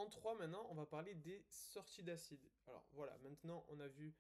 En 3 maintenant, on va parler des sorties d'acide. Alors voilà, maintenant on a vu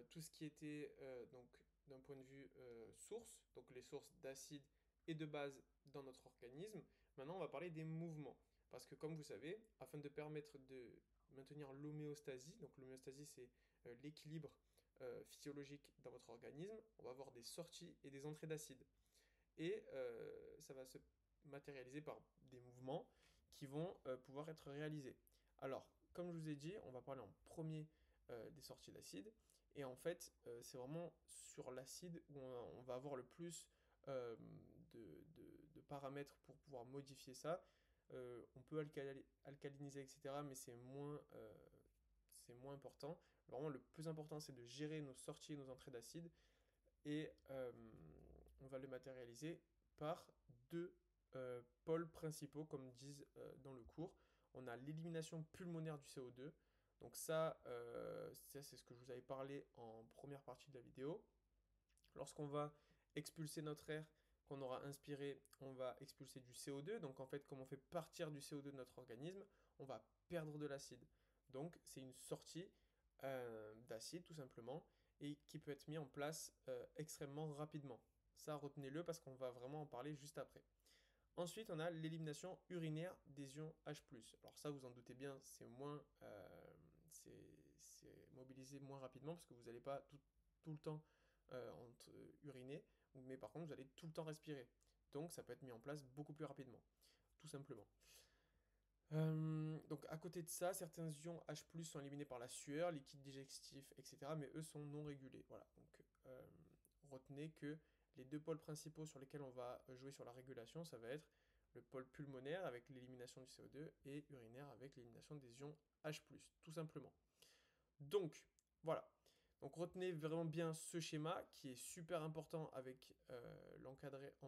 tout ce qui était donc d'un point de vue source, donc les sources d'acide et de base dans notre organisme. Maintenant, on va parler des mouvements. Parce que comme vous savez, afin de permettre de maintenir l'homéostasie, donc l'homéostasie c'est l'équilibre physiologique dans votre organisme, on va avoir des sorties et des entrées d'acide. Et ça va se matérialiser par des mouvements qui vont pouvoir être réalisés. Alors, comme je vous ai dit, on va parler en premier des sorties d'acide. Et en fait, c'est vraiment sur l'acide où on va avoir le plus de paramètres pour pouvoir modifier ça. On peut alcaliniser, etc., mais c'est moins important. Vraiment, le plus important, c'est de gérer nos sorties et nos entrées d'acide et on va le matérialiser par deux pôles principaux, comme disent dans le cours. On a l'élimination pulmonaire du CO2. Donc ça c'est ce que je vous avais parlé en première partie de la vidéo. Lorsqu'on va expulser notre air qu'on aura inspiré, on va expulser du CO2. Donc en fait, comme on fait partir du CO2 de notre organisme, on va perdre de l'acide. Donc c'est une sortie d'acide tout simplement et qui peut être mis en place extrêmement rapidement. Ça, retenez-le parce qu'on va vraiment en parler juste après. Ensuite, on a l'élimination urinaire des ions H+. Alors ça, vous en doutez bien, c'est mobilisé moins rapidement parce que vous n'allez pas tout le temps uriner, mais par contre, vous allez tout le temps respirer. Donc, ça peut être mis en place beaucoup plus rapidement, tout simplement. Donc à côté de ça, certains ions H+ sont éliminés par la sueur, liquide digestif, etc. Mais eux sont non régulés. Voilà. Donc retenez que les deux pôles principaux sur lesquels on va jouer sur la régulation, ça va être le pôle pulmonaire avec l'élimination du CO2 et urinaire avec l'élimination des ions H+, tout simplement. Donc voilà. Donc retenez vraiment bien ce schéma qui est super important avec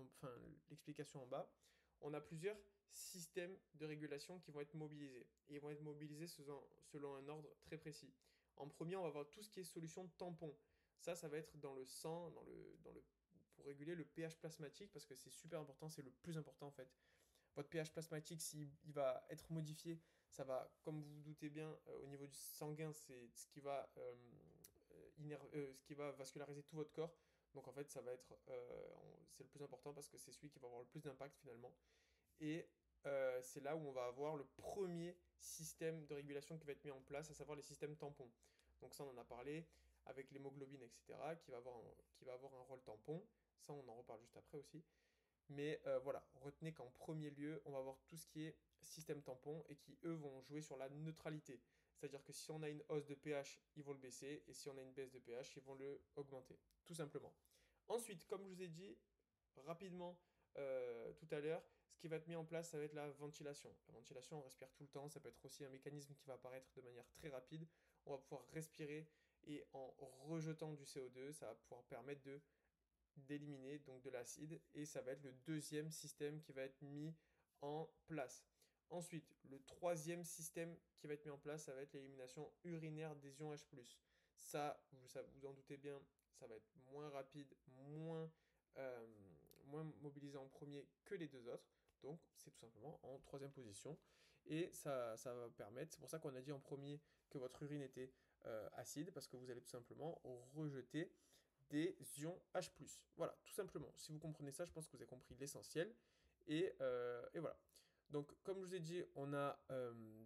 enfin l'explication en bas. On a plusieurs systèmes de régulation qui vont être mobilisés. Et ils vont être mobilisés selon un ordre très précis. En premier, on va avoir tout ce qui est solution tampon. Ça va être dans le sang, pour réguler le pH plasmatique, parce que c'est super important, c'est le plus important en fait. Votre pH plasmatique, s'il va être modifié, ça va, comme vous vous doutez bien, au niveau du sanguin, c'est ce qui va vasculariser tout votre corps. Donc en fait, c'est le plus important parce que c'est celui qui va avoir le plus d'impact finalement. Et c'est là où on va avoir le premier système de régulation qui va être mis en place, à savoir les systèmes tampons. Donc ça, on en a parlé avec l'hémoglobine, etc., qui va avoir un rôle tampon. Ça, on en reparle juste après aussi. Mais voilà, retenez qu'en premier lieu, on va avoir tout ce qui est système tampon et qui, eux, vont jouer sur la neutralité. C'est-à-dire que si on a une hausse de pH, ils vont le baisser, et si on a une baisse de pH, ils vont le augmenter, tout simplement. Ensuite, comme je vous ai dit rapidement tout à l'heure, ce qui va être mis en place, ça va être la ventilation. La ventilation, on respire tout le temps, ça peut être aussi un mécanisme qui va apparaître de manière très rapide. On va pouvoir respirer et en rejetant du CO2, ça va pouvoir permettre d'éliminer donc de l'acide et ça va être le deuxième système qui va être mis en place. Ensuite, le troisième système qui va être mis en place, ça va être l'élimination urinaire des ions H+. Ça, vous en doutez bien, ça va être moins rapide, euh, moins mobilisé en premier que les deux autres. Donc, c'est tout simplement en troisième position. Et ça va permettre, c'est pour ça qu'on a dit en premier que votre urine était acide, parce que vous allez tout simplement rejeter des ions H+. Voilà, tout simplement. Si vous comprenez ça, je pense que vous avez compris l'essentiel. Et voilà. Donc, comme je vous ai dit, on a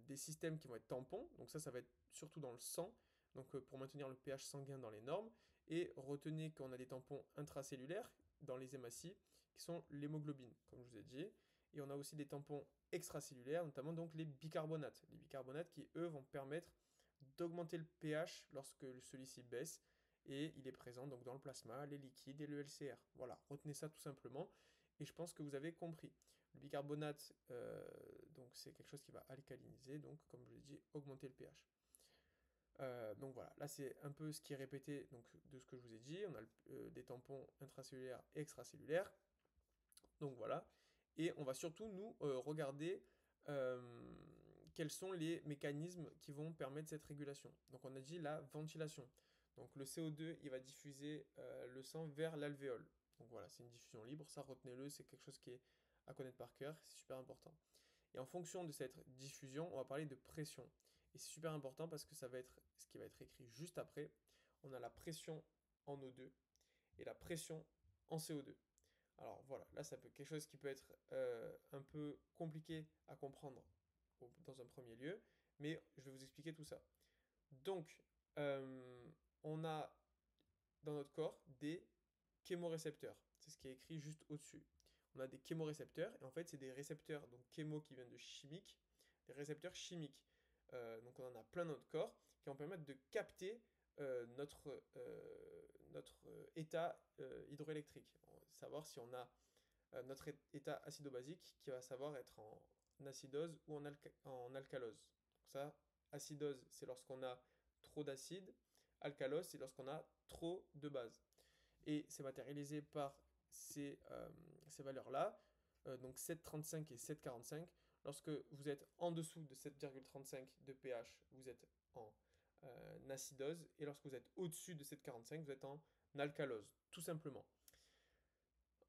des systèmes qui vont être tampons. Donc ça va être surtout dans le sang. Donc pour maintenir le pH sanguin dans les normes. Et retenez qu'on a des tampons intracellulaires dans les hématies, qui sont l'hémoglobine, comme je vous ai dit. Et on a aussi des tampons extracellulaires, notamment donc les bicarbonates. Les bicarbonates qui, eux, vont permettre d'augmenter le pH lorsque celui-ci baisse et il est présent donc dans le plasma, les liquides et le LCR. Voilà, retenez ça tout simplement et je pense que vous avez compris. Le bicarbonate, donc c'est quelque chose qui va alcaliniser, donc comme je l'ai dit, augmenter le pH. Donc voilà, là c'est un peu ce qui est répété donc, de ce que je vous ai dit. On a des tampons intracellulaires et extracellulaires. Donc voilà. Et on va surtout nous regarder quels sont les mécanismes qui vont permettre cette régulation. Donc on a dit la ventilation. Donc le CO2, il va diffuser le sang vers l'alvéole. Donc voilà, c'est une diffusion libre, ça retenez-le, c'est quelque chose qui est à connaître par cœur, c'est super important. Et en fonction de cette diffusion, on va parler de pression. Et c'est super important parce que ça va être ce qui va être écrit juste après. On a la pression en O2 et la pression en CO2. Alors voilà, là ça peut quelque chose qui peut être un peu compliqué à comprendre dans un premier lieu, mais je vais vous expliquer tout ça. Donc, on a dans notre corps des chémorécepteurs. C'est ce qui est écrit juste au-dessus. On a des chémorécepteurs, et en fait, c'est des récepteurs, donc chémo qui viennent de chimique, des récepteurs chimiques. Donc, on en a plein dans notre corps qui vont permettre de capter notre état hydroélectrique. Savoir si on a notre état acido-basique qui va savoir être en acidose ou en alcalose. Donc ça, acidose, c'est lorsqu'on a trop d'acide. Alcalose, c'est lorsqu'on a trop de base. Et c'est matérialisé par ces valeurs-là, donc 7,35 et 7,45. Lorsque vous êtes en dessous de 7,35 de pH, vous êtes en acidose. Et lorsque vous êtes au-dessus de 7,45, vous êtes en alcalose, tout simplement.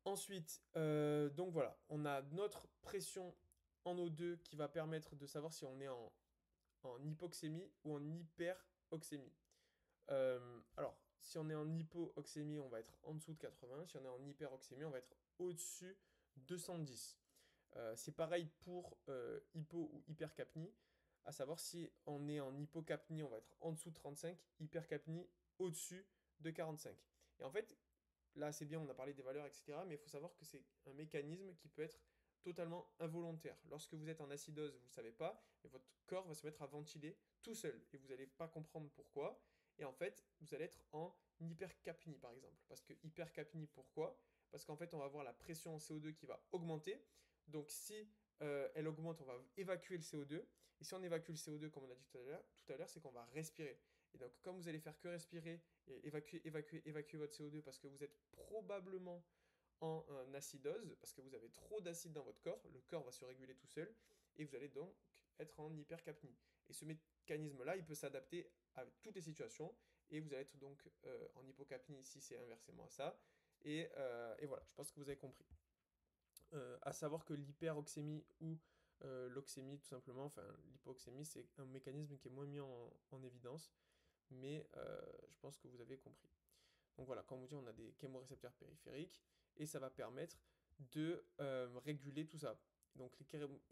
Ensuite, donc voilà, on a notre pression en O2 qui va permettre de savoir si on est en hypoxémie ou en hyperoxémie. Alors, si on est en hypoxémie, on va être en dessous de 80. Si on est en hyperoxémie, on va être au-dessus de 110. C'est pareil pour hypo ou hypercapnie, à savoir si on est en hypocapnie, on va être en dessous de 35, hypercapnie au-dessus de 45. Et en fait, là c'est bien, on a parlé des valeurs, etc. Mais il faut savoir que c'est un mécanisme qui peut être totalement involontaire. Lorsque vous êtes en acidose, vous ne le savez pas, et votre corps va se mettre à ventiler tout seul, et vous n'allez pas comprendre pourquoi. Et en fait, vous allez être en hypercapnie, par exemple. Parce que hypercapnie, pourquoi? Parce qu'en fait, on va avoir la pression en CO2 qui va augmenter. Donc, si elle augmente, on va évacuer le CO2. Et si on évacue le CO2, comme on a dit tout à l'heure, c'est qu'on va respirer. Et donc, comme vous allez faire que respirer et évacuer votre CO2 parce que vous êtes probablement en acidose, parce que vous avez trop d'acide dans votre corps, le corps va se réguler tout seul, et vous allez donc être en hypercapnie. Et ce mécanisme-là, il peut s'adapter à toutes les situations, et vous allez être donc en hypocapnie si c'est inversement à ça. Et voilà, je pense que vous avez compris. À savoir que l'hyperoxémie ou l'oxémie, tout simplement, enfin l'hypoxémie, c'est un mécanisme qui est moins mis en évidence, mais je pense que vous avez compris. Donc voilà, comme on dit, on a des chémorécepteurs périphériques, et ça va permettre de réguler tout ça. Donc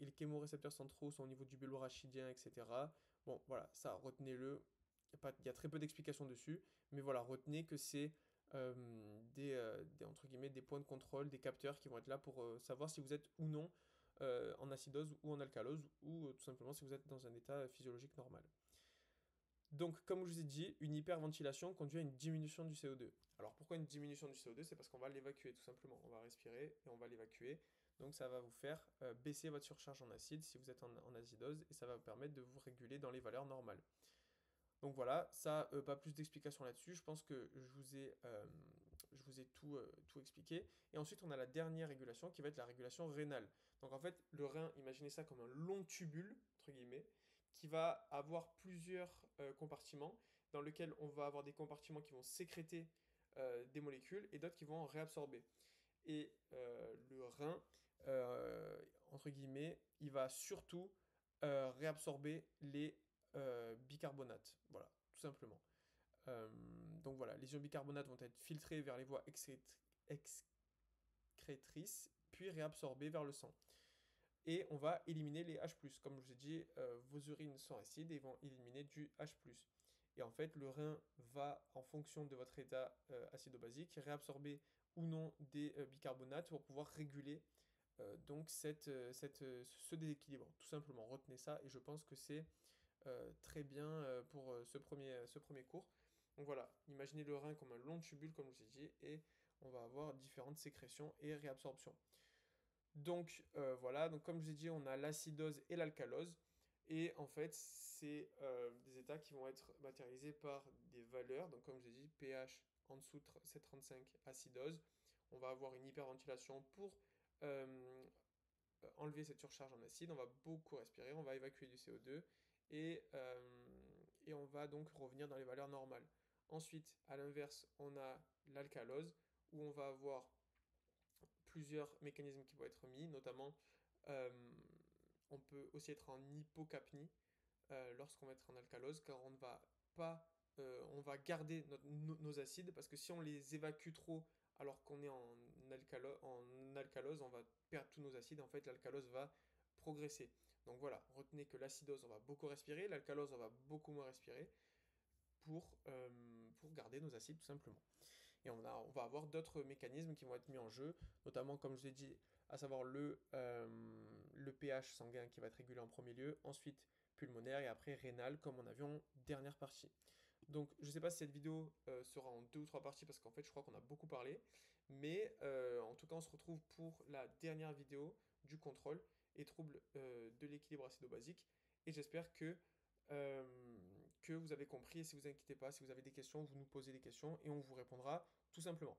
les chémorécepteurs centraux sont au niveau du bulbe rachidien, etc. Bon, voilà, ça, retenez-le. Il y a très peu d'explications dessus, mais voilà, retenez que c'est entre guillemets, des points de contrôle, des capteurs qui vont être là pour savoir si vous êtes ou non en acidose ou en alcalose, ou tout simplement si vous êtes dans un état physiologique normal. Donc, comme je vous ai dit, une hyperventilation conduit à une diminution du CO2. Alors, pourquoi une diminution du CO2? C'est parce qu'on va l'évacuer, tout simplement. On va respirer et on va l'évacuer. Donc, ça va vous faire baisser votre surcharge en acide si vous êtes en acidose, et ça va vous permettre de vous réguler dans les valeurs normales. Donc voilà, ça, pas plus d'explications là-dessus. Je pense que je vous ai tout expliqué. Et ensuite, on a la dernière régulation qui va être la régulation rénale. Donc en fait, le rein, imaginez ça comme un long tubule, entre guillemets, qui va avoir plusieurs compartiments, dans lesquels on va avoir des compartiments qui vont sécréter des molécules et d'autres qui vont en réabsorber. Et le rein, entre guillemets, il va surtout réabsorber les bicarbonates. Voilà, tout simplement. Donc voilà, les ions bicarbonates vont être filtrés vers les voies excrétrices, puis réabsorbés vers le sang. Et on va éliminer les H+. Comme je vous ai dit, vos urines sont acides et vont éliminer du H+. Et en fait, le rein va, en fonction de votre état acido-basique, réabsorber ou non des bicarbonates pour pouvoir réguler donc ce déséquilibre. Tout simplement, retenez ça, et je pense que c'est très bien pour ce premier cours. Donc voilà, imaginez le rein comme un long tubule, comme je vous ai dit, et on va avoir différentes sécrétions et réabsorptions. Donc voilà, donc comme je vous ai dit, on a l'acidose et l'alcalose. Et en fait, c'est des états qui vont être matérialisés par des valeurs. Donc comme je vous ai dit, pH en dessous de 7,35, acidose. On va avoir une hyperventilation pour enlever cette surcharge en acide. On va beaucoup respirer, on va évacuer du CO2, et on va donc revenir dans les valeurs normales. Ensuite, à l'inverse, on a l'alcalose, où on va avoir plusieurs mécanismes qui vont être mis, notamment On peut aussi être en hypocapnie lorsqu'on va être en alcalose, car on ne va pas, on va garder nos acides, parce que si on les évacue trop alors qu'on est en alcalose, on va perdre tous nos acides, en fait l'alcalose va progresser. Donc voilà, retenez que l'acidose, on va beaucoup respirer, l'alcalose, on va beaucoup moins respirer pour garder nos acides tout simplement. Et on va avoir d'autres mécanismes qui vont être mis en jeu, notamment comme je l'ai dit, à savoir le pH sanguin qui va être régulé en premier lieu, ensuite pulmonaire et après rénal comme on a vu en dernière partie. Donc je ne sais pas si cette vidéo sera en deux ou trois parties parce qu'en fait je crois qu'on a beaucoup parlé, mais en tout cas on se retrouve pour la dernière vidéo du contrôle et troubles de l'équilibre acido-basique et j'espère euh, que vous avez compris et si vous inquiétez pas, si vous avez des questions, vous nous posez des questions et on vous répondra tout simplement.